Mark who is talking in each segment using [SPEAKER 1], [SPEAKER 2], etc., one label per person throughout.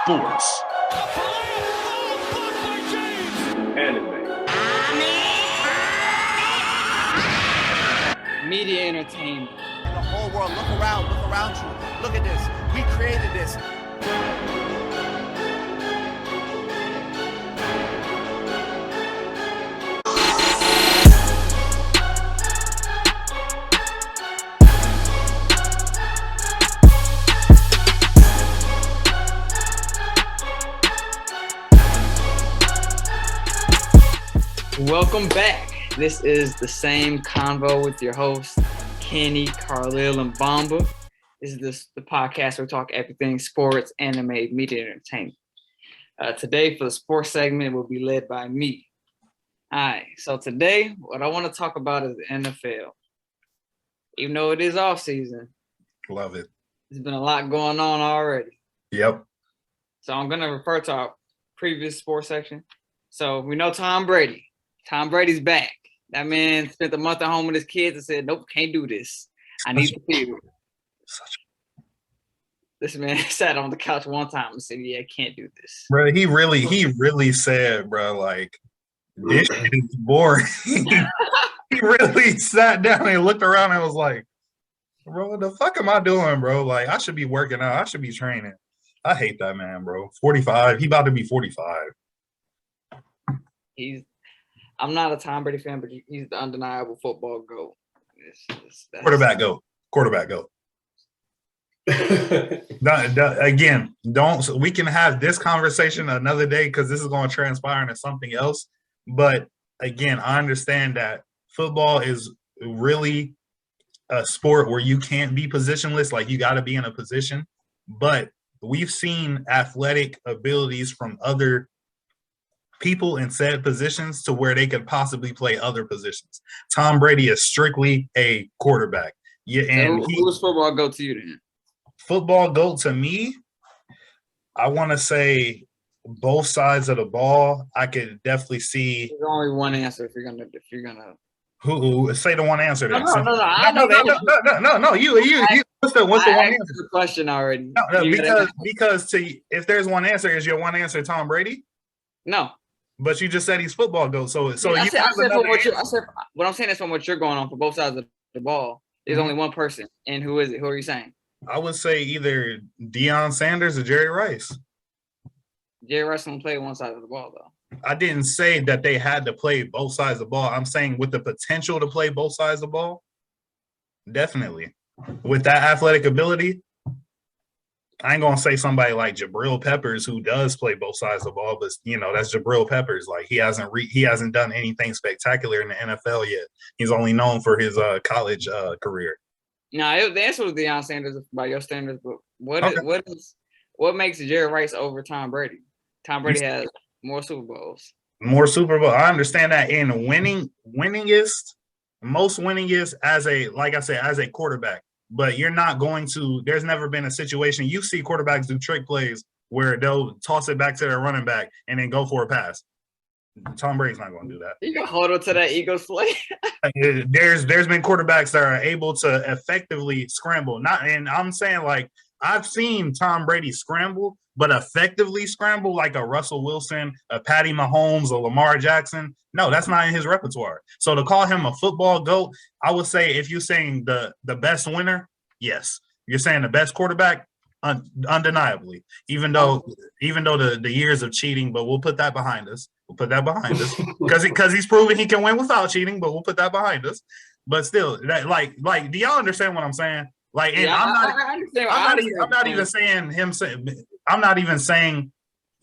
[SPEAKER 1] sports,
[SPEAKER 2] Anime.
[SPEAKER 3] Media entertainment.
[SPEAKER 4] And the whole world, look around you. Look at this. We created this.
[SPEAKER 3] Welcome back. This is the same convo with your hosts, Kenny, Carlil, and Bomba. This is the podcast where we talk everything sports, anime, media, entertainment. Today, for the sports segment, will be led by me. All right, so today, what I want to talk about is the NFL. Even though it is off-season.
[SPEAKER 1] love it.
[SPEAKER 3] There's been a lot going on already.
[SPEAKER 1] Yep.
[SPEAKER 3] So I'm going to refer to our previous sports section. So we know Tom Brady. Tom Brady's back. That man spent a month at home with his kids and said, nope, can't do this. I need the field. This man sat on the couch one time and said, yeah, can't do this.
[SPEAKER 1] Bro, he really said, bro, like, this shit is boring. He really sat down and looked around and was like, bro, what the fuck am I doing, bro? Like, I should be working out. I should be training. I hate that man, bro. 45. He about to be 45.
[SPEAKER 3] I'm not a Tom Brady fan, but he's the undeniable football GOAT.
[SPEAKER 1] Quarterback GOAT. Again, we can have this conversation another day because this is going to transpire into something else. But again, I understand that football is really a sport where you can't be positionless. Like, you got to be in a position. But we've seen athletic abilities from other people in said positions to where they could possibly play other positions. Tom Brady is strictly a quarterback. Yeah, and
[SPEAKER 3] who's football GOAT to you then?
[SPEAKER 1] Football GOAT to me, I want to say both sides of the ball. I could definitely see.
[SPEAKER 3] There's only one answer if you're gonna.
[SPEAKER 1] Who say the one answer then?
[SPEAKER 3] No. I know that.
[SPEAKER 1] No. You. What's the one answer?
[SPEAKER 3] The question already.
[SPEAKER 1] No, because if there's one answer, is your one answer Tom Brady?
[SPEAKER 3] No.
[SPEAKER 1] But you just said he's football GOAT. So
[SPEAKER 3] I said what I'm saying is from what you're going on for both sides of the ball. There's only one person, and who is it? Who are you saying?
[SPEAKER 1] I would say either Deion Sanders or Jerry Rice.
[SPEAKER 3] Jerry Rice don't play one side of the ball, though.
[SPEAKER 1] I didn't say that they had to play both sides of the ball. I'm saying with the potential to play both sides of the ball, definitely. With that athletic ability, I ain't going to say somebody like Jabril Peppers who does play both sides of the ball, but, that's Jabril Peppers. Like, he hasn't done anything spectacular in the NFL yet. He's only known for his college career.
[SPEAKER 3] No, the answer was Deion Sanders by your standards, but what makes Jerry Rice over Tom Brady? Tom Brady has more Super Bowls. More
[SPEAKER 1] Super Bowl. I understand that. And most winningest as a quarterback. But you're not going to – there's never been a situation – you see quarterbacks do trick plays where they'll toss it back to their running back and then go for a pass. Tom Brady's not going to do that.
[SPEAKER 3] You can hold on to that ego slay.
[SPEAKER 1] There's been quarterbacks that are able to effectively scramble. And I'm saying, like, I've seen Tom Brady scramble, but effectively scramble like a Russell Wilson, a Patty Mahomes, a Lamar Jackson. No, that's not in his repertoire. So to call him a football GOAT, I would say if you're saying the best winner, yes. You're saying the best quarterback, undeniably. Even though the years of cheating, but we'll put that behind us. Because he's proven he can win without cheating, but we'll put that behind us. But still, that like do y'all understand what I'm saying? Like, and yeah, I'm not even saying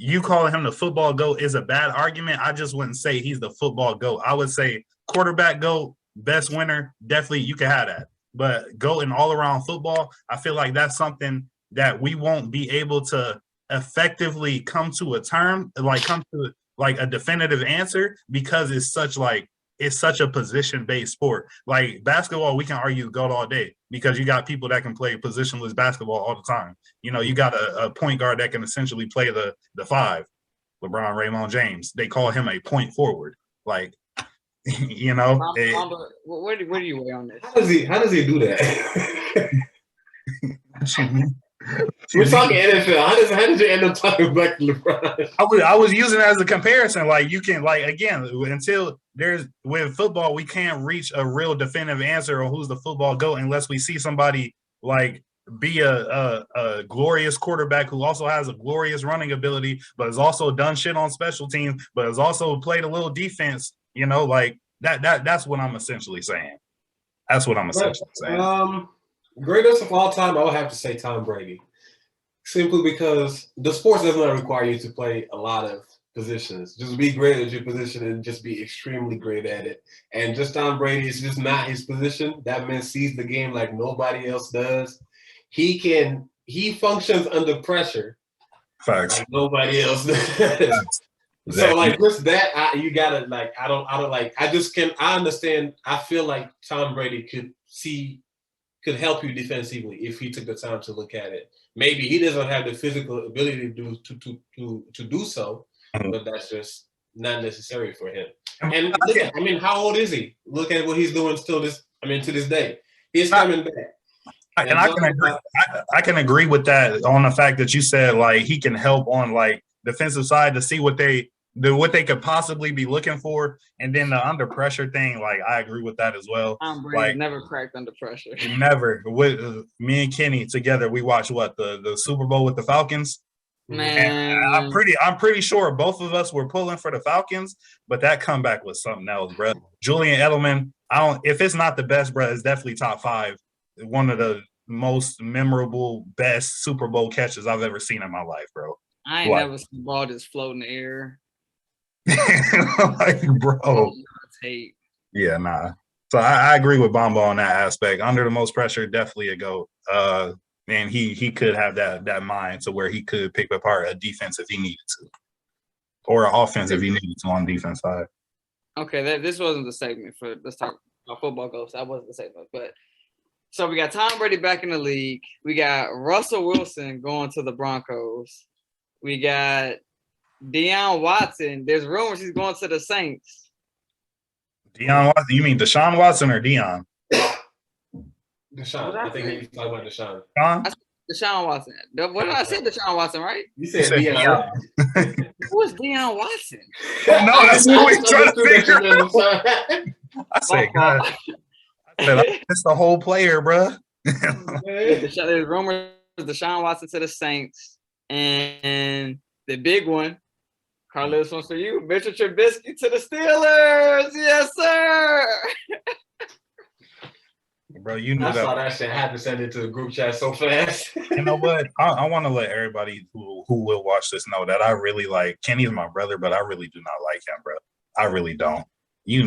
[SPEAKER 1] you calling him the football GOAT is a bad argument. I just wouldn't say he's the football GOAT. I would say quarterback GOAT, best winner, definitely you can have that. But GOAT in all around football, I feel like that's something that we won't be able to effectively come to a definitive answer because it's such a position-based sport. Like basketball, we can argue GOAT all day because you got people that can play positionless basketball all the time. You got a point guard that can essentially play the five, LeBron, Raymond James. They call him a point forward. Like,
[SPEAKER 3] where do you weigh on this?
[SPEAKER 2] How does he do that?
[SPEAKER 5] We're talking NFL. How did you end up talking back to LeBron?
[SPEAKER 1] I was using it as a comparison. Like you can again until there's with football, we can't reach a real definitive answer on who's the football GOAT unless we see somebody like be a glorious quarterback who also has a glorious running ability, but has also done shit on special teams, but has also played a little defense. Like that's what I'm essentially saying. That's what I'm essentially saying.
[SPEAKER 5] Greatest of all time, I would have to say Tom Brady. Simply because the sports does not require you to play a lot of positions. Just be great at your position and just be extremely great at it. And just Tom Brady is just not his position. That man sees the game like nobody else does. He functions under pressure.
[SPEAKER 1] Facts.
[SPEAKER 5] Like nobody else does. So like just that, I understand. I feel like Tom Brady could help you defensively if he took the time to look at it. Maybe he doesn't have the physical ability to do so, but that's just not necessary for him. And look how old is he? Look at what he's doing still to this day. He's coming back.
[SPEAKER 1] And I can agree with that on the fact that you said like he can help on like defensive side to see what they could possibly be looking for, and then the under pressure thing. Like I agree with that as well.
[SPEAKER 3] Tom Brady never cracked under pressure.
[SPEAKER 1] Never. With me and Kenny together, we watched the Super Bowl with the Falcons.
[SPEAKER 3] Man,
[SPEAKER 1] and I'm pretty sure both of us were pulling for the Falcons, but that comeback was something else, bro. Julian Edelman, if it's not the best, bro, it's definitely top 5. One of the most memorable, best Super Bowl catches I've ever seen in my life, bro.
[SPEAKER 3] I ain't never seen the ball just float in the air.
[SPEAKER 1] Like, bro. Yeah, nah. So I agree with Bomba on that aspect. Under the most pressure, definitely a GOAT. And he could have that mind to where he could pick apart a defense if he needed to, or an offense if he needed to on defense side.
[SPEAKER 3] Okay, this wasn't the segment for let's talk about football goals. That wasn't the segment, but so we got Tom Brady back in the league. We got Russell Wilson going to the Broncos. We got Deion Watson. There's rumors he's going to the Saints.
[SPEAKER 1] Deion Watson? You mean Deshaun Watson or Deion?
[SPEAKER 5] Deshaun. I think he's talking about Deshaun.
[SPEAKER 3] I said Deshaun Watson. What did I say? Deshaun Watson, right?
[SPEAKER 5] You said Deion.
[SPEAKER 3] Who is Deion Watson?
[SPEAKER 1] No, that's what we're trying to figure out. I said, God. It's the whole player, bro.
[SPEAKER 3] There's rumors Deshaun Watson to the Saints, and the big one, Carlos, one's for you, Mitchell Trubisky to the Steelers. Yes, sir.
[SPEAKER 1] Bro, you know
[SPEAKER 5] I saw that shit. I had to send it to the group chat so fast.
[SPEAKER 1] You know what? I want to let everybody who will watch this know that I really like Kenny's my brother, but I really do not like him, bro. I really don't. You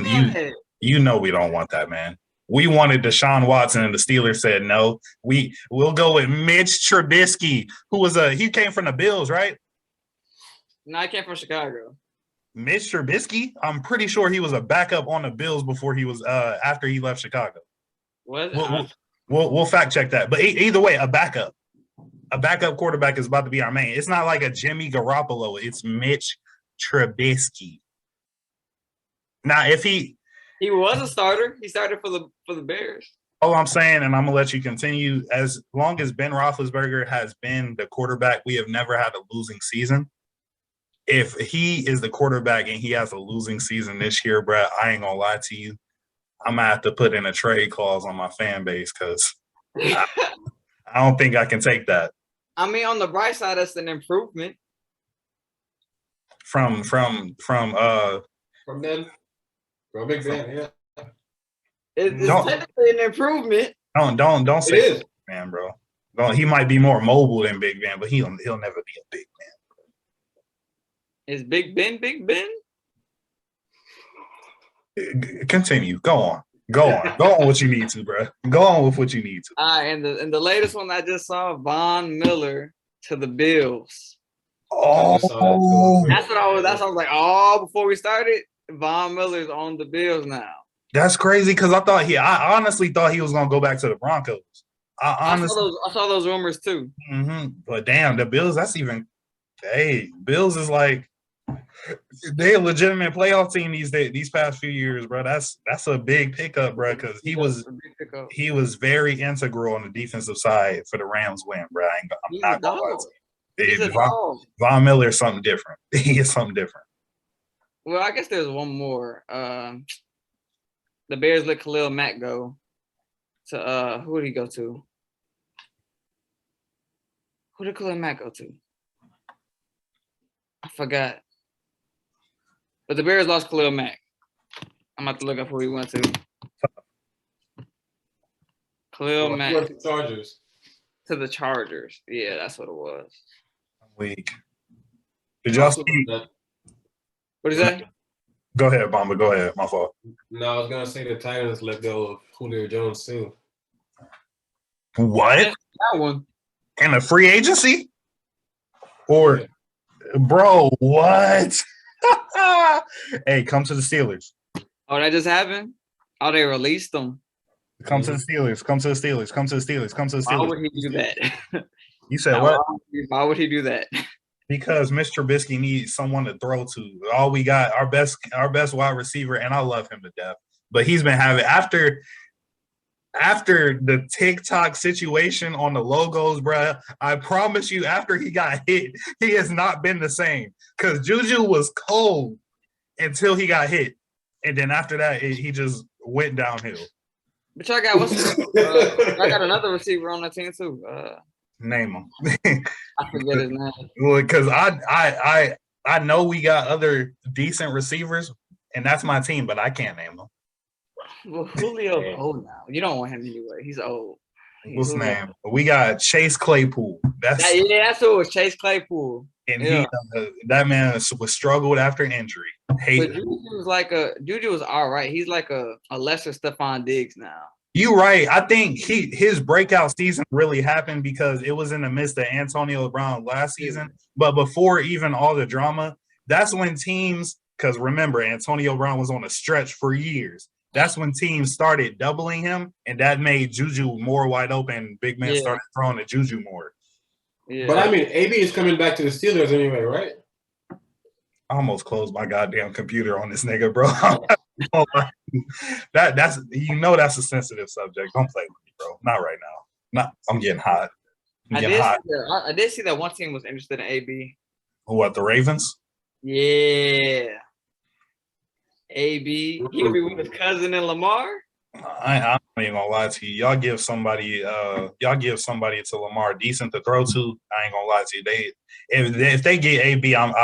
[SPEAKER 1] know we don't want that, man. We wanted Deshaun Watson, and the Steelers said no. We'll go with Mitch Trubisky, who he came from the Bills, right?
[SPEAKER 3] No, I came from Chicago.
[SPEAKER 1] Mitch Trubisky, I'm pretty sure he was a backup on the Bills before he was after he left Chicago. We'll fact check that. But either way, a backup quarterback is about to be our main. It's not like a Jimmy Garoppolo. It's Mitch Trubisky. Now, if he
[SPEAKER 3] was a starter. He started for the Bears.
[SPEAKER 1] All I'm saying, and I'm gonna let you continue. As long as Ben Roethlisberger has been the quarterback, we have never had a losing season. If he is the quarterback and he has a losing season this year, bro, I ain't gonna lie to you. I'm gonna have to put in a trade clause on my fan base because I don't think I can take that.
[SPEAKER 3] I mean, on the bright side, that's an improvement.
[SPEAKER 5] From Big Ben, yeah.
[SPEAKER 3] It's technically an improvement.
[SPEAKER 1] Don't say it, man, bro. He might be more mobile than Big Ben, but he'll never be a big man.
[SPEAKER 3] Is Big Ben Big Ben?
[SPEAKER 1] Continue. Go on. Go on what you need to, bro. Go on with what you need to.
[SPEAKER 3] And the latest one I just saw, Von Miller to the Bills.
[SPEAKER 1] Oh,
[SPEAKER 3] that's what I was like. Oh, before we started, Von Miller's on the Bills now.
[SPEAKER 1] That's crazy because I honestly thought he was gonna go back to the Broncos. I
[SPEAKER 3] saw those rumors too.
[SPEAKER 1] Mm-hmm. But damn, the Bills. That's even. Hey, Bills is like They a legitimate playoff team these past few years, bro. That's a big pickup, bro, because he was very integral on the defensive side for the Rams win, bro. I'm not gonna lie to you. Von Miller is something different. He is something different.
[SPEAKER 3] Well, I guess there's one more. The Bears let Khalil Mack go to who did he go to? Who did Khalil Mack go to? I forgot. But the Bears lost Khalil Mack. I'm about to look up who he went to. Khalil Mack
[SPEAKER 5] went to Chargers.
[SPEAKER 3] To the Chargers. Yeah, that's what it was.
[SPEAKER 1] Weak. Did y'all see?
[SPEAKER 3] What is that?
[SPEAKER 1] Go ahead, Bomba. Go ahead. My fault.
[SPEAKER 5] No, I was gonna say the Titans let go of Julio Jones too.
[SPEAKER 1] What?
[SPEAKER 3] That one.
[SPEAKER 1] In a free agency? Or, bro, what? Hey, come to the Steelers.
[SPEAKER 3] Oh, that just happened? Oh, they released them.
[SPEAKER 1] Come to the Steelers. Come to the Steelers. Come to the Steelers. Come to the Steelers.
[SPEAKER 3] Why would he do that?
[SPEAKER 1] You said what?
[SPEAKER 3] Why would he do that?
[SPEAKER 1] Because Mr. Trubisky needs someone to throw to. All we got, our best wide receiver, and I love him to death. But he's been having after the TikTok situation on the logos, bro. I promise you, after he got hit, he has not been the same. Because Juju was cold until he got hit, and then after that, he just went downhill.
[SPEAKER 3] But I got I got another receiver on that team too.
[SPEAKER 1] Name him.
[SPEAKER 3] I forget his name.
[SPEAKER 1] Well, because I know we got other decent receivers, and that's my team, but I can't name them.
[SPEAKER 3] Well, Julio's old now. You don't want him anyway. He's old.
[SPEAKER 1] What's his name? We got Chase Claypool. That's
[SPEAKER 3] who it was. Chase Claypool.
[SPEAKER 1] And that man was struggled after an injury.
[SPEAKER 3] Juju was all right. He's like a lesser Stephon Diggs now.
[SPEAKER 1] You're right. I think his breakout season really happened because it was in the midst of Antonio Brown last season. But before even all the drama, that's when teams, because remember, Antonio Brown was on a stretch for years. That's when teams started doubling him, and that made Juju more wide open. Big man started throwing to Juju more.
[SPEAKER 3] Yeah.
[SPEAKER 5] But I mean, AB is coming back to the Steelers anyway, right?
[SPEAKER 1] I almost closed my goddamn computer on this nigga, bro. that's that's a sensitive subject. Don't play with me, bro. Not right now. I'm getting hot.
[SPEAKER 3] I did see that one team was interested in AB.
[SPEAKER 1] What, the Ravens?
[SPEAKER 3] Yeah. AB. He'll be with his cousin and Lamar.
[SPEAKER 1] I'm not even gonna lie to you. Y'all give somebody to Lamar decent to throw to. I ain't gonna lie to you. If they get AB, I'm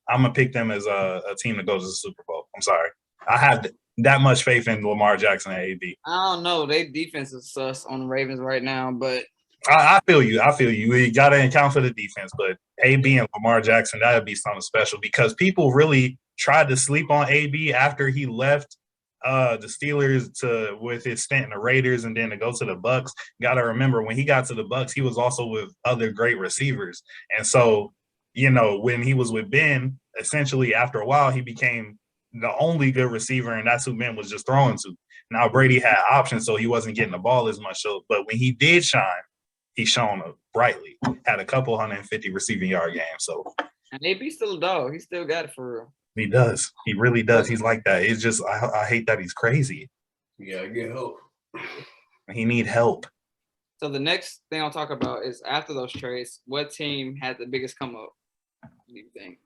[SPEAKER 1] gonna pick them as a team that goes to the Super Bowl. I'm sorry. I have that much faith in Lamar Jackson and AB.
[SPEAKER 3] I don't know. Their defense is sus on the Ravens right now, but
[SPEAKER 1] I feel you. We gotta account for the defense, but AB and Lamar Jackson, that would be something special because people really tried to sleep on AB after he left the Steelers with his stint in the Raiders and then to go to the Bucks. Got to remember when he got to the Bucks, he was also with other great receivers, and so when he was with Ben, essentially after a while he became the only good receiver, and that's who Ben was just throwing to. Now Brady had options, so he wasn't getting the ball as much. So, but when he did shine, he shone brightly. Had a couple 150 receiving yard games. So,
[SPEAKER 3] and AB's still a dog. He still got it for real.
[SPEAKER 1] He does. He really does. He's like that. It's just I hate that he's crazy.
[SPEAKER 5] Yeah, get help.
[SPEAKER 1] He need help.
[SPEAKER 3] So the next thing I'll talk about is after those trades, what team had the biggest come up? What do you think?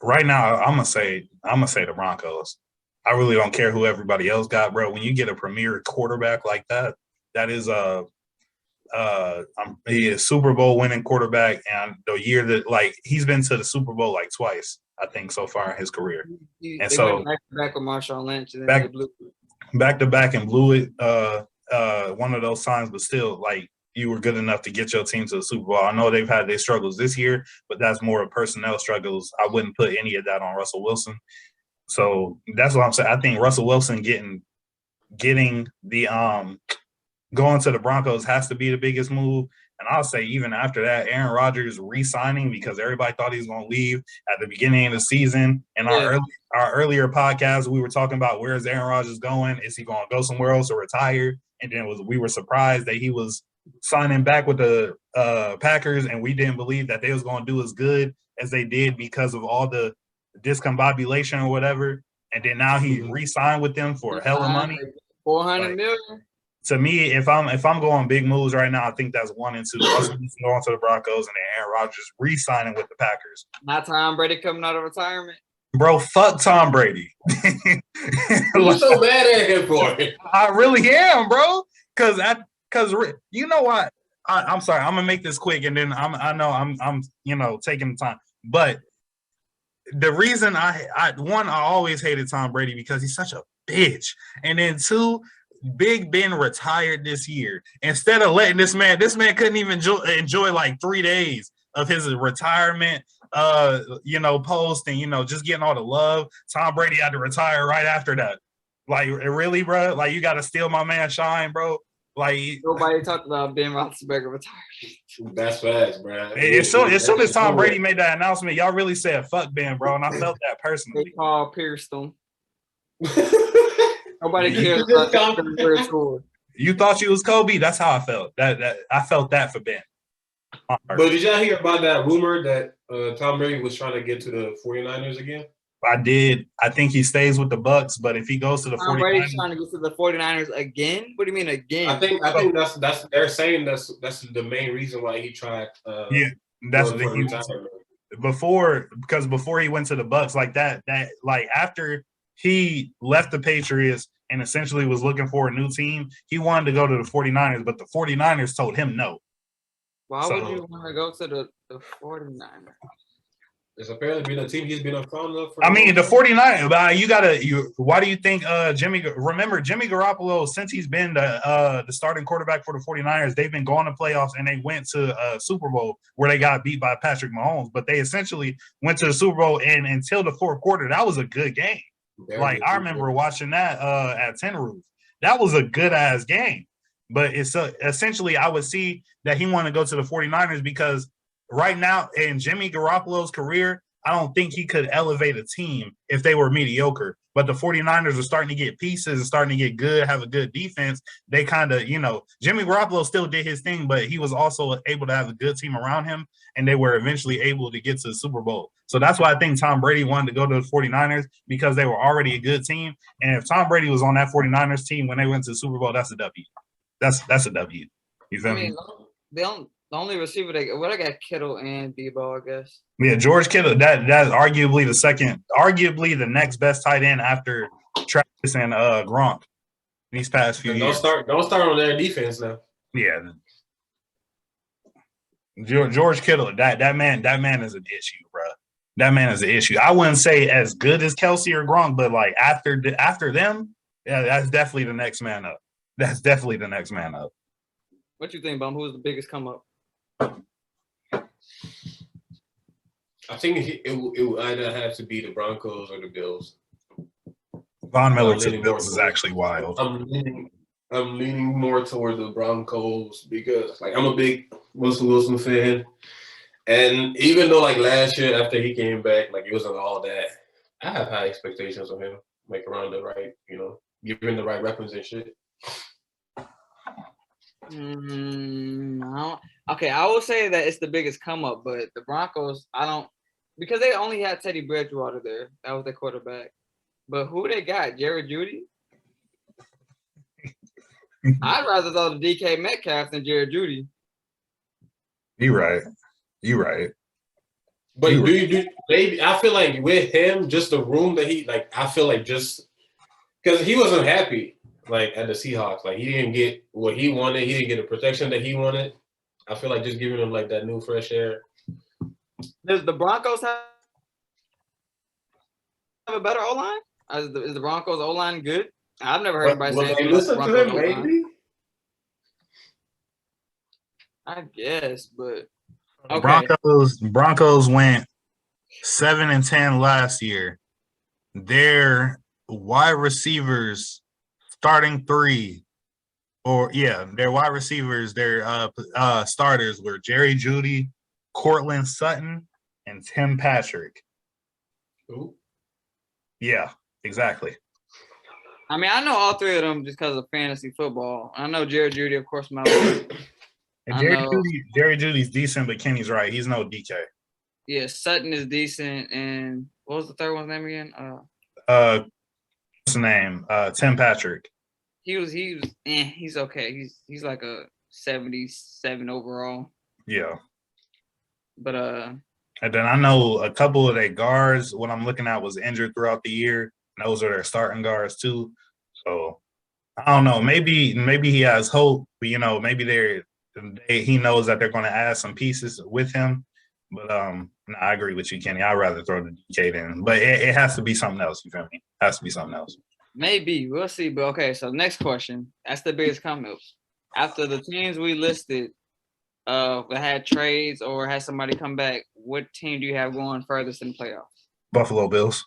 [SPEAKER 1] Right now, I'm gonna say the Broncos. I really don't care who everybody else got, bro. When you get a premier quarterback like that, that is he is Super Bowl winning quarterback, and the year that he's been to the Super Bowl twice, I think, so far in his career. And so
[SPEAKER 3] back to back with Marshawn Lynch, and then
[SPEAKER 1] back to back and blew it. One of those times, but still, you were good enough to get your team to the Super Bowl. I know they've had their struggles this year, but that's more of personnel struggles. I wouldn't put any of that on Russell Wilson. So that's what I'm saying. I think Russell Wilson getting the going to the Broncos has to be the biggest move. And I'll say even after that, Aaron Rodgers re-signing because everybody thought he was going to leave at the beginning of the season. And our earlier podcast, we were talking about where is Aaron Rodgers going? Is he going to go somewhere else or retire? And then we were surprised that he was signing back with the Packers, and we didn't believe that they was going to do as good as they did because of all the discombobulation or whatever. And then now he re-signed with them for a hell of money.
[SPEAKER 3] $400 million.
[SPEAKER 1] To me, if I'm going big moves right now, I think that's 1 and 2. Russell Wilson going to the Broncos, and then Aaron Rodgers re-signing with the Packers.
[SPEAKER 3] Not Tom Brady coming out of retirement.
[SPEAKER 1] Bro, fuck Tom Brady.
[SPEAKER 5] You're so mad at him for it.
[SPEAKER 1] I really am, bro. Because you know what? I'm sorry. I'm gonna make this quick, and then I know I'm taking the time. But the reason I always hated Tom Brady because he's such a bitch, and then 2, Big Ben retired this year. Instead of letting this man couldn't even enjoy like 3 days of his retirement, post and just getting all the love. Tom Brady had to retire right after that. Like, really, bro? Like, you got to steal my man shine, bro. Like,
[SPEAKER 3] nobody talked about Ben Roethlisberger retiring.
[SPEAKER 5] That's facts, bro.
[SPEAKER 1] As soon as Tom Brady made that announcement, y'all really said "fuck Ben," bro, and I felt that personally.
[SPEAKER 3] They called Pierce them. Nobody cares about that score.
[SPEAKER 1] You thought you was Kobe? That's how I felt. That I felt that for Ben.
[SPEAKER 5] But did y'all hear about that rumor that Tom Brady was trying to get to the 49ers again?
[SPEAKER 1] I did. I think he stays with the Bucks, but if he goes to the 49ers,
[SPEAKER 3] Brady's trying to get to the 49ers again. What do you mean again?
[SPEAKER 5] I think that's they're saying that's the main reason why he tried.
[SPEAKER 1] That's what he before he went to the Bucks, like that after he left the Patriots and essentially was looking for a new team, he wanted to go to the 49ers, but the 49ers told him no.
[SPEAKER 3] Why would you want to go to the 49ers?
[SPEAKER 5] It's apparently been a team he's been a fan of.
[SPEAKER 1] I mean, the 49ers, why do you think Jimmy Garoppolo, since he's been the starting quarterback for the 49ers, they've been going to playoffs and they went to a Super Bowl where they got beat by Patrick Mahomes, but they essentially went to the Super Bowl and until the fourth quarter, that was a good game. Like, I remember watching that at Ten Roof. That was a good-ass game. But it's essentially I would see that he wanted to go to the 49ers because right now in Jimmy Garoppolo's career, I don't think he could elevate a team if they were mediocre. But the 49ers are starting to get pieces and starting to get good, have a good defense. They kind of, Jimmy Garoppolo still did his thing, but he was also able to have a good team around him, and they were eventually able to get to the Super Bowl. So that's why I think Tom Brady wanted to go to the 49ers because they were already a good team. And if Tom Brady was on that 49ers team when they went to the Super Bowl, that's a W. That's a W. You feel me?
[SPEAKER 3] The only receiver they got Kittle and Debo, I guess.
[SPEAKER 1] Yeah, George Kittle. That's arguably the next best tight end after Travis and Gronk these past few years.
[SPEAKER 5] Don't start on their defense now.
[SPEAKER 1] Yeah, George Kittle. That man is an issue, bro. That man is an issue. I wouldn't say as good as Kelsey or Gronk, but like after them, yeah, that's definitely the next man up. That's definitely the next man up.
[SPEAKER 3] What you think, Bum? Who's the biggest come up?
[SPEAKER 5] I think it will either have to be the Broncos or the Bills.
[SPEAKER 1] Von Miller to the Bills is actually wild.
[SPEAKER 5] I'm leaning more toward the Broncos because I'm a big Russell Wilson fan. And even though last year after he came back, it wasn't all that, I have high expectations of him, around the right, giving the right weapons and shit.
[SPEAKER 3] No. Okay, I will say that it's the biggest come up, but the Broncos, because they only had Teddy Bridgewater there. That was their quarterback. But who they got? Jared Judy? I'd rather throw the DK Metcalf than Jared Judy.
[SPEAKER 1] You right.
[SPEAKER 5] But maybe I feel like with him, just the room that he I feel like just because he wasn't happy at the Seahawks, he didn't get what he wanted, he didn't get the protection that he wanted. I feel like just giving him that new fresh air.
[SPEAKER 3] Does the Broncos have a better O-line? Is the Broncos O-line good? I've never heard anybody say
[SPEAKER 5] that. Listen to him, maybe.
[SPEAKER 3] I guess, but okay.
[SPEAKER 1] Broncos went 7-10 last year. Their wide receivers starting three, their wide receivers, their starters were Jerry Jeudy, Cortland Sutton, and Tim Patrick.
[SPEAKER 5] Ooh.
[SPEAKER 1] Yeah, exactly.
[SPEAKER 3] I mean, I know all three of them just because of fantasy football. I know Jared Jeudy, of course, my
[SPEAKER 1] And
[SPEAKER 3] I know.
[SPEAKER 1] Jerry Judy's decent, but Kenny's right. He's no DK.
[SPEAKER 3] Yeah, Sutton is decent, and what was the third one's name again?
[SPEAKER 1] What's the name? Tim Patrick.
[SPEAKER 3] He's okay. He's like a 77 overall.
[SPEAKER 1] Yeah.
[SPEAKER 3] But
[SPEAKER 1] And then I know a couple of their guards, what I'm looking at, was injured throughout the year. And those are their starting guards too. So I don't know. Maybe he has hope, but maybe he knows that they're going to add some pieces with him. But no, I agree with you, Kenny. I'd rather throw the DK in. But it has to be something else, you feel me? It has to be something else.
[SPEAKER 3] maybe we'll see. But okay, so next question. That's the biggest comment. After the teams we listed that had trades or had somebody come back, what team do you have going furthest in the playoffs?
[SPEAKER 1] Buffalo Bills.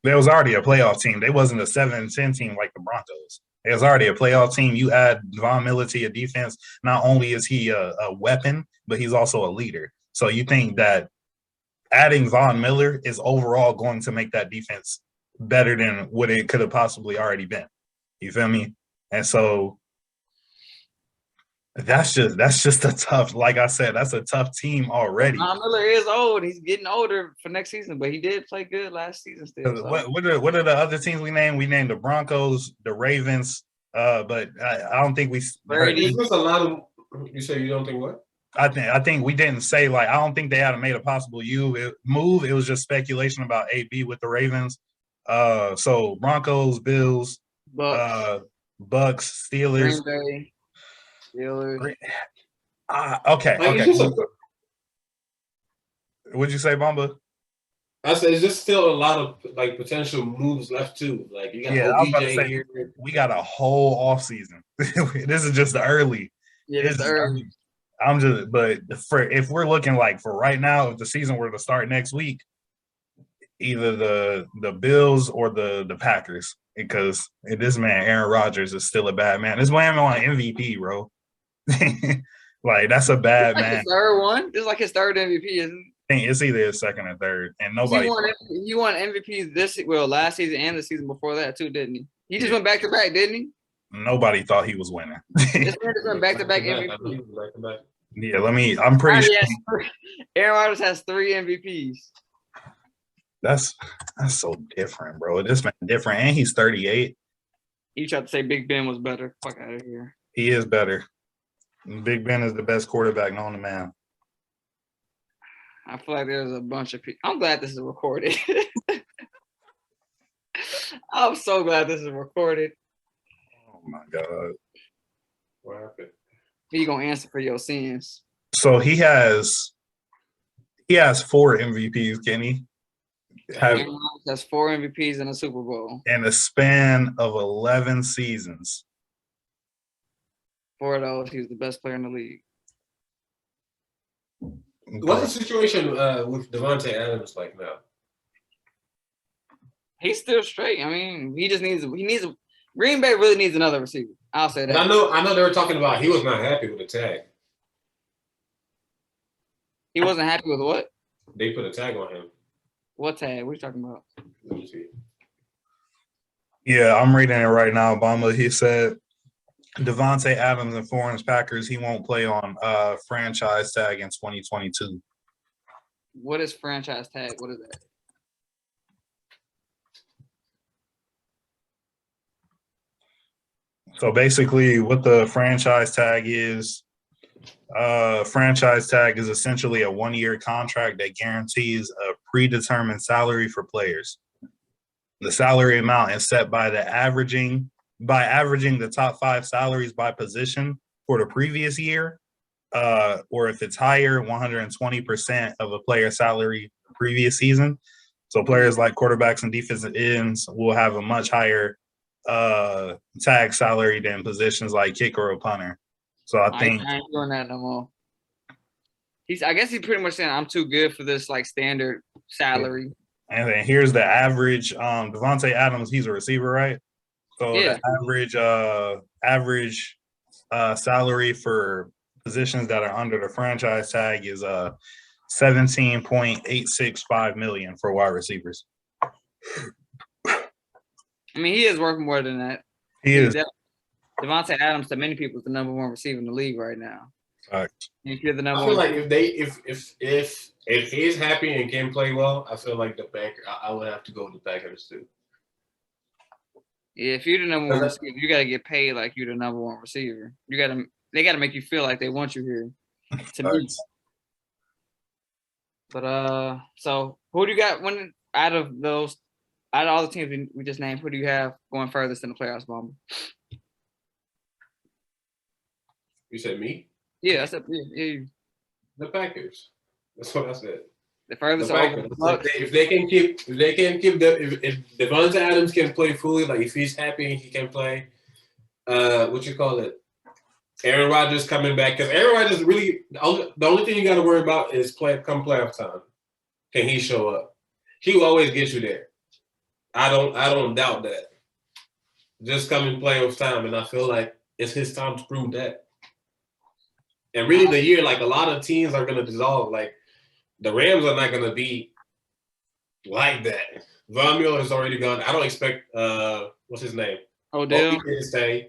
[SPEAKER 1] There was already a playoff team. They wasn't a 7-10 team like the Broncos. It was already a playoff team. You add Von Miller to your defense. Not only is he a weapon, but he's also a leader. So you think that adding Von Miller is overall going to make that defense better than what it could have possibly already been. You feel me? And so that's just a tough, like I said, that's a tough team already.
[SPEAKER 3] Von Miller is old. He's getting older for next season, but he did play good last season still. So.
[SPEAKER 1] What are the other teams we named? We named the Broncos, the Ravens, but I don't think we.
[SPEAKER 5] There's just a lot of. You say you don't think what?
[SPEAKER 1] I think we didn't say, like, I don't think they had made a possible move. It was just speculation about AB with the Ravens. So Broncos, Bills, Bucks, Steelers.
[SPEAKER 3] Green Bay, Steelers.
[SPEAKER 1] Okay. What'd you say, Bomba?
[SPEAKER 5] I said it's just still a lot of like potential moves left too. Like you got OBJ here.
[SPEAKER 1] We got a whole offseason. This is just the early.
[SPEAKER 3] Yeah, it's early.
[SPEAKER 1] If we're looking like for right now, if the season were to start next week, either the Bills or the Packers, because this man Aaron Rodgers is still a bad man. This man on MVP, bro. Like that's a bad man.
[SPEAKER 3] His third one. This is like his third MVP, isn't it?
[SPEAKER 1] It's either his second or third, and nobody.
[SPEAKER 3] He won MVP last season and the season before that too, didn't he? He just went back to back, didn't he?
[SPEAKER 1] Nobody thought he was winning.
[SPEAKER 3] This man just went back to back MVP.
[SPEAKER 1] Yeah, I'm pretty sure.
[SPEAKER 3] Aaron Rodgers has 3 MVPs.
[SPEAKER 1] That's so different, bro. This man different, and he's 38.
[SPEAKER 3] You tried to say Big Ben was better. Fuck out of here.
[SPEAKER 1] He is better. Big Ben is the best quarterback known to man.
[SPEAKER 3] I feel like there's a bunch of people. I'm glad this is recorded. I'm so glad this is recorded.
[SPEAKER 1] Oh my God.
[SPEAKER 5] What happened?
[SPEAKER 3] He gonna answer for your sins.
[SPEAKER 1] So he has 4 MVPs, Kenny.
[SPEAKER 3] That's 4 MVPs in a Super Bowl.
[SPEAKER 1] In a span of 11 seasons.
[SPEAKER 3] 4 of those, he's the best player in the league.
[SPEAKER 5] What's the situation with Devontae Adams like now?
[SPEAKER 3] He's still straight. I mean, Green Bay really needs another receiver. I'll say that.
[SPEAKER 5] I know they were talking about he was not happy with the tag.
[SPEAKER 3] He wasn't happy with what?
[SPEAKER 5] They put a tag on him.
[SPEAKER 3] What tag? What are you talking about?
[SPEAKER 5] Let me see.
[SPEAKER 1] Yeah, I'm reading it right now, Obama. He said Devontae Adams informs Packers he won't play on franchise tag in 2022.
[SPEAKER 3] What is franchise tag? What is that?
[SPEAKER 1] So basically what the franchise tag is essentially a 1-year contract that guarantees a predetermined salary for players. The salary amount is set by averaging the top 5 salaries by position for the previous year, or if it's higher, 120% of a player's salary the previous season. So players like quarterbacks and defensive ends will have a much higher tag salary than positions like kicker or punter. So I think
[SPEAKER 3] I ain't doing that no more. I guess he's pretty much saying I'm too good for this like standard salary.
[SPEAKER 1] And then here's the average. Devontae Adams, he's a receiver, right? So the average salary for positions that are under the franchise tag is $17.865 million for wide receivers.
[SPEAKER 3] I mean, he is worth more than that.
[SPEAKER 1] He is.
[SPEAKER 3] Devontae Adams to many people is the number one receiver in the league right now.
[SPEAKER 1] Right.
[SPEAKER 3] If you're the number
[SPEAKER 5] I feel
[SPEAKER 3] one,
[SPEAKER 5] like if he's happy and can play well, I feel like the Packers. I would have to go with the Packers too.
[SPEAKER 3] yeah, if you're the number one receiver, you got to get paid like you're the number one receiver. They got to make you feel like they want you here. To me. But so who do you got out of all the teams we just named? Who do you have going furthest in the playoffs, Bomber?
[SPEAKER 5] You said me?
[SPEAKER 3] Yeah, I said yeah.
[SPEAKER 5] The Packers. That's what I said.
[SPEAKER 3] The furthest
[SPEAKER 5] The Packers. If Devontae Adams can play fully, like if he's happy and he can play, Aaron Rodgers coming back, because Aaron Rodgers really the only thing you got to worry about is come playoff time. Can he show up? He will always get you there. I don't doubt that. Just coming playoff time, and I feel like it's his time to prove that. And really, the year, like a lot of teams are going to dissolve. Like the Rams are not going to be like that. Von Miller is already gone. I don't expect what's his name?
[SPEAKER 3] Odell.
[SPEAKER 5] To stay.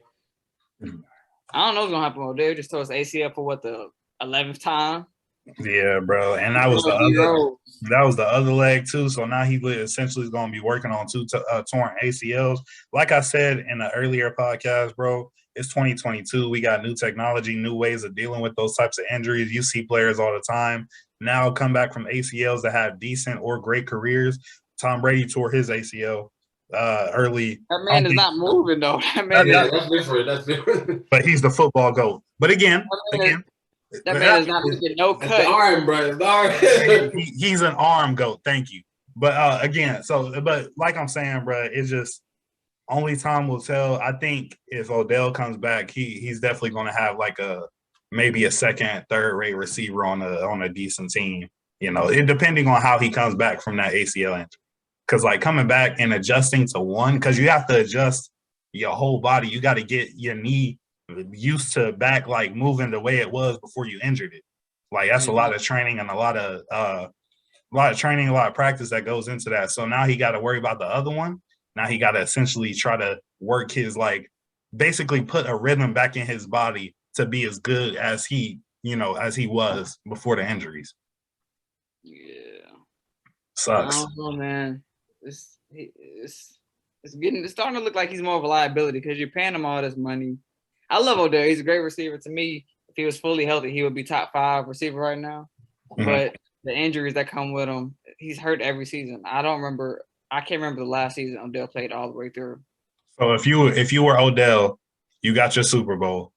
[SPEAKER 3] I don't know what's gonna happen. Odell just tore his ACL for the 11th time.
[SPEAKER 1] Yeah, bro, and that was the other leg too. So now he essentially is going to be working on two torn ACLs. Like I said in the earlier podcast, bro, it's 2022. We got new technology, new ways of dealing with those types of injuries. You see players all the time now come back from ACLs that have decent or great careers. Tom Brady tore his ACL early.
[SPEAKER 3] That man is not moving though.
[SPEAKER 5] That's different.
[SPEAKER 1] But he's the football GOAT. But again,
[SPEAKER 3] that man is not making no cut.
[SPEAKER 5] The arm, bro. The arm.
[SPEAKER 1] He's an arm GOAT. Thank you. But again, but like I'm saying, bro, it's just only time will tell. I think if Odell comes back, he's definitely going to have like maybe a second, third rate receiver on a decent team. You know, depending on how he comes back from that ACL injury. Because like coming back and adjusting to one, because you have to adjust your whole body. You got to get your knee used to back like moving the way it was before you injured it. Like that's a lot of training and a lot of practice that goes into that. So now he got to worry about the other one. Now he got to essentially try to work his basically put a rhythm back in his body to be as good as he was before the injuries.
[SPEAKER 3] Yeah,
[SPEAKER 1] sucks.
[SPEAKER 3] I don't know, man. It's starting to look like he's more of a liability because you're paying him all this money. I love Odell. He's a great receiver. To me, if he was fully healthy, he would be top 5 receiver right now. Mm-hmm. But the injuries that come with him, he's hurt every season. I can't remember the last season Odell played all the way through. So
[SPEAKER 1] if you were Odell, you got your Super Bowl.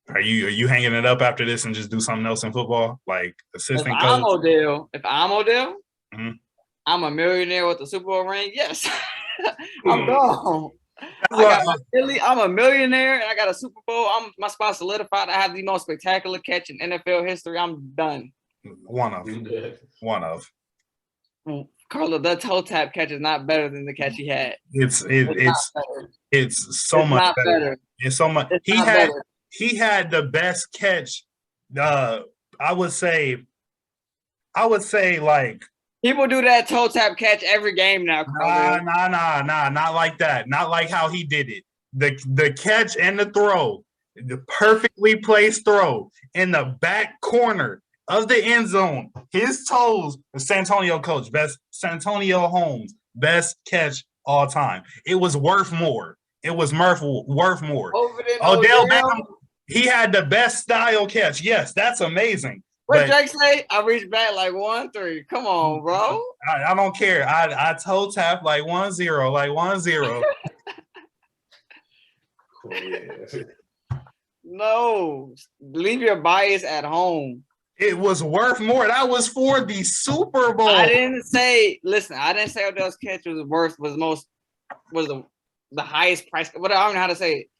[SPEAKER 1] Are you hanging it up after this and just do something else in football, like assistant coach?
[SPEAKER 3] If I'm Odell,
[SPEAKER 1] mm-hmm.
[SPEAKER 3] I'm a millionaire with a Super Bowl ring. Yes, I'm gone. I'm a millionaire and I got a Super Bowl. My spot solidified. I have the most spectacular catch in NFL history. I'm done.
[SPEAKER 1] One of.
[SPEAKER 3] Carlo, the toe tap catch is not better than the catch he had.
[SPEAKER 1] It's so much better. It's so much. He had the best catch. I would say like.
[SPEAKER 3] People do that toe tap catch every game now.
[SPEAKER 1] Nah, not like that. Not like how he did it. The catch and the throw, the perfectly placed throw in the back corner of the end zone. His toes, the Santonio coach, Santonio Holmes, best catch all time. It was worth more. It was worth more. Odell Beckham, he had the best style catch. Yes, that's amazing.
[SPEAKER 3] What Drake say? I reached back like 1-3. Come on, bro.
[SPEAKER 1] I don't care. I toe tap like 1-0, like 1-0.
[SPEAKER 3] No, leave your bias at home.
[SPEAKER 1] It was worth more. That was for the Super Bowl.
[SPEAKER 3] I didn't say Odell's catch was the highest price. But I don't know how to say it.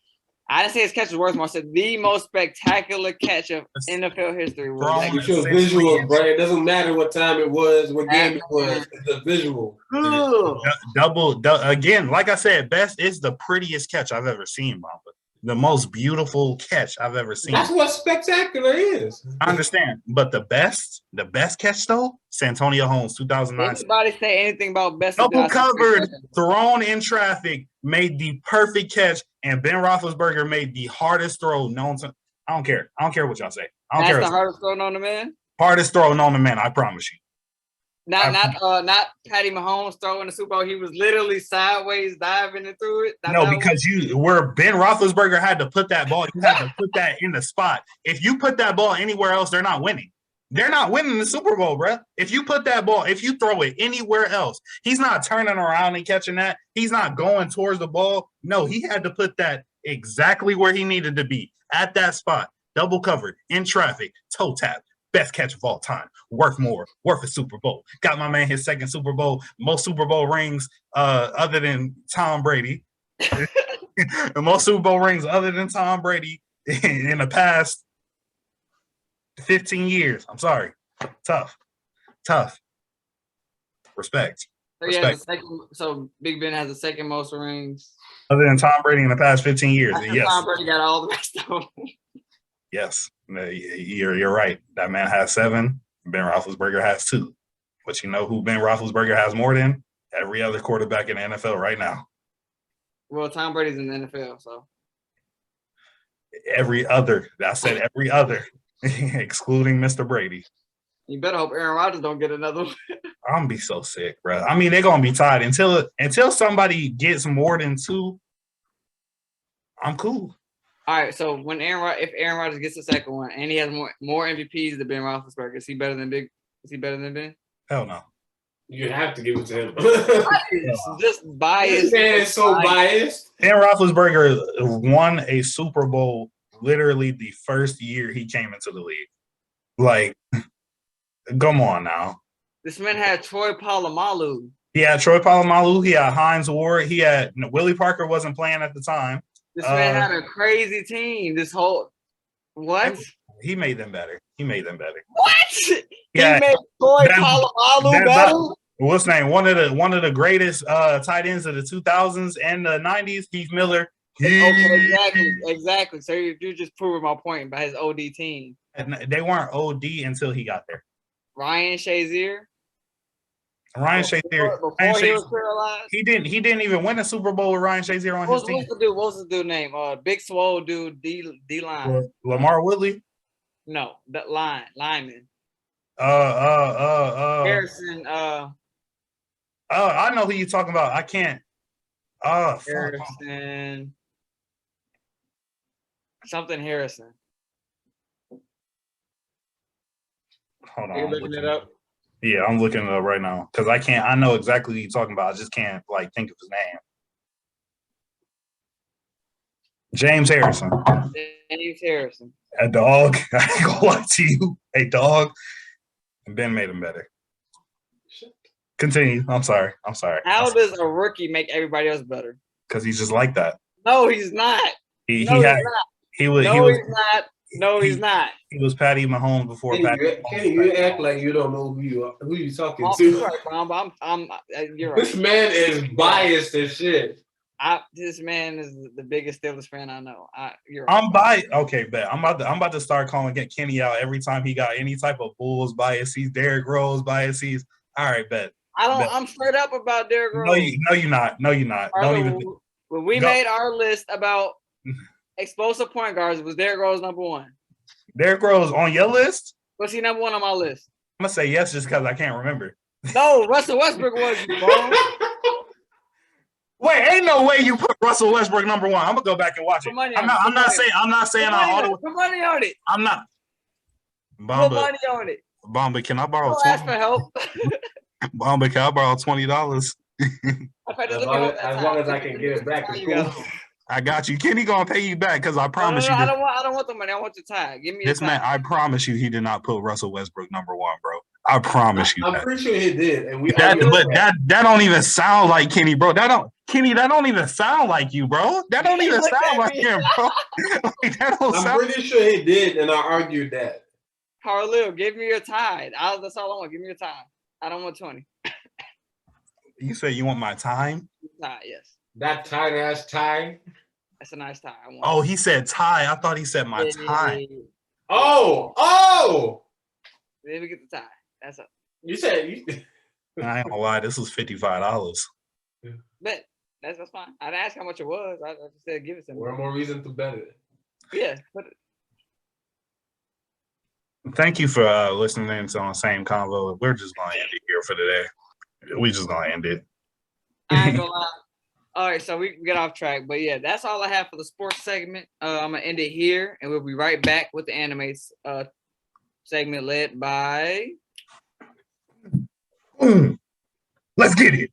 [SPEAKER 3] I didn't say his catch was worth more. I said the most spectacular catch of NFL history.
[SPEAKER 5] It's your visual, bro. It doesn't matter what time it was, what game it was. It's the visual.
[SPEAKER 1] Double again, like I said, best is the prettiest catch I've ever seen, Mamba. the most beautiful catch I've ever seen.
[SPEAKER 5] That's what spectacular is.
[SPEAKER 1] I understand, but the best catch though, Santonio Holmes, 2009.
[SPEAKER 3] Anybody say anything about best?
[SPEAKER 1] Double covered, thrown in traffic, made the perfect catch, and Ben Roethlisberger made the hardest throw known to. I don't care. I don't care what y'all say. I don't care.
[SPEAKER 3] That's the hardest throw known to man.
[SPEAKER 1] Hardest throw known to man. I promise you.
[SPEAKER 3] Not Patty Mahomes throwing the Super Bowl. He was literally sideways diving and threw it.
[SPEAKER 1] No, because where Ben Roethlisberger had to put that ball, you had to put that in the spot. If you put that ball anywhere else, they're not winning. They're not winning the Super Bowl, bro. If you put that ball, if you throw it anywhere else, he's not turning around and catching that. He's not going towards the ball. No, he had to put that exactly where he needed to be, at that spot, double covered, in traffic, toe tap. Best catch of all time. Worth more. Worth a Super Bowl. Got my man his second Super Bowl. Most Super Bowl rings other than Tom Brady. The most Super Bowl rings other than Tom Brady in the past 15 years. I'm sorry. Tough. Respect.
[SPEAKER 3] So Big Ben has the second most rings.
[SPEAKER 1] Other than Tom Brady in the past 15 years. Yes.
[SPEAKER 3] Tom Brady got all the rest of them.
[SPEAKER 1] Yes, you're right. That man has 7. Ben Roethlisberger has 2. But you know who Ben Roethlisberger has more than? Every other quarterback in the NFL right now.
[SPEAKER 3] Well, Tom Brady's in the NFL, so.
[SPEAKER 1] Every other. I said every other, excluding Mr. Brady.
[SPEAKER 3] You better hope Aaron Rodgers don't get another one.
[SPEAKER 1] I'm gonna be so sick, bro. I mean, they're gonna be tied until somebody gets more than 2. I'm cool.
[SPEAKER 3] All right, so if Aaron Rodgers gets the second one and he has more MVPs than Ben Roethlisberger, is he better than Ben?
[SPEAKER 1] Hell no.
[SPEAKER 5] You have to give it to him.
[SPEAKER 3] Just biased.
[SPEAKER 5] This man is so biased.
[SPEAKER 1] Ben Roethlisberger won a Super Bowl literally the first year he came into the league. Like, come on now.
[SPEAKER 3] This man had Troy Polamalu.
[SPEAKER 1] He had Troy Polamalu. He had Hines Ward. He had Willie Parker wasn't playing at the time.
[SPEAKER 3] This man had a crazy team. What?
[SPEAKER 1] He made them better.
[SPEAKER 3] What?
[SPEAKER 1] Yeah,
[SPEAKER 3] he made Troy Polamalu better?
[SPEAKER 1] What's his name? One of the greatest tight ends of the 2000s and the 90s, Heath Miller.
[SPEAKER 3] Okay, exactly. So you're just proving my point by his OD team.
[SPEAKER 1] And they weren't OD until he got there.
[SPEAKER 3] Ryan Shazier.
[SPEAKER 1] He didn't even win a Super Bowl with Ryan Shazier on his team.
[SPEAKER 3] What's the dude name? Big swole dude, D-line.
[SPEAKER 1] Lamar Woodley?
[SPEAKER 3] No, that lineman.
[SPEAKER 1] Harrison. I know who you're talking about. I can't.
[SPEAKER 3] Harrison. Something Harrison.
[SPEAKER 1] Hold on.
[SPEAKER 3] Are you looking it up?
[SPEAKER 1] Yeah, I'm looking it up right now because I can't. I know exactly who you're talking about. I just can't think of his name. James Harrison. A dog. I ain't gonna lie to you. A dog. Ben made him better. Continue. I'm sorry.
[SPEAKER 3] How does a rookie make everybody else better?
[SPEAKER 1] Because he's just like that.
[SPEAKER 3] No, he's not. He's not.
[SPEAKER 1] He was Patty Mahomes before Patty.
[SPEAKER 5] You act like you don't know who you talking to.
[SPEAKER 3] You're right.
[SPEAKER 5] This man is biased as shit.
[SPEAKER 3] This man is the biggest Steelers fan I know. You're
[SPEAKER 1] right. I'm biased. Okay, bet. I'm about to start calling Kenny out every time he got any type of Bulls biases, Derrick Rose biases. All right, bet.
[SPEAKER 3] I'm straight up about Derrick Rose.
[SPEAKER 1] No, you're not. Don't even.
[SPEAKER 3] When we made our list about explosive point guards, was Derrick Rose number 1?
[SPEAKER 1] Derrick Rose on your list?
[SPEAKER 3] Was he number 1 on my list?
[SPEAKER 1] I'm gonna say yes just because I can't remember.
[SPEAKER 3] No, Russell Westbrook was, bro.
[SPEAKER 1] Wait, ain't no way you put Russell Westbrook number 1. I'm gonna go back and watch it. I'm not saying I auto.
[SPEAKER 3] Put money on it.
[SPEAKER 1] I'm not.
[SPEAKER 3] Put money on it.
[SPEAKER 1] Bomba, can I borrow
[SPEAKER 3] $20? Ask for help.
[SPEAKER 1] Bomba, can I borrow $20?
[SPEAKER 5] As long as I can get it back, it's cool.
[SPEAKER 1] I got you. Kenny gonna pay you back because I promise you.
[SPEAKER 3] I don't want the money. I want your time. Give me
[SPEAKER 1] this man. I promise you, he did not put Russell Westbrook number 1, bro. I promise you.
[SPEAKER 5] I'm pretty sure he did, and
[SPEAKER 1] that don't even sound like Kenny, bro. That don't even sound like you, bro. That don't even sound like him, bro.
[SPEAKER 5] I'm pretty sure he did, and I argued that.
[SPEAKER 3] Carlil, give me your tie. That's all I want. Give me your time. I don't want 20.
[SPEAKER 1] You say you want my time?
[SPEAKER 3] Tie, yes.
[SPEAKER 5] That tight ass tie.
[SPEAKER 3] That's a nice tie.
[SPEAKER 1] Oh, he said tie. I thought he said my time.
[SPEAKER 5] Oh.
[SPEAKER 3] Then we get the tie. That's a
[SPEAKER 5] You said
[SPEAKER 1] I ain't gonna lie, this was $55.
[SPEAKER 3] bet. That's fine. I didn't ask how much it was. I just said give it to me.
[SPEAKER 5] one more reason to bet it.
[SPEAKER 3] Yeah.
[SPEAKER 1] Thank you for listening to On Same Convo. We're just gonna end it here for today. We just gonna end it.
[SPEAKER 3] I ain't gonna lie. All right, so we get off track, but yeah, that's all I have for the sports segment. I'm gonna end it here, and we'll be right back with the anime segment led by.
[SPEAKER 1] Let's get it.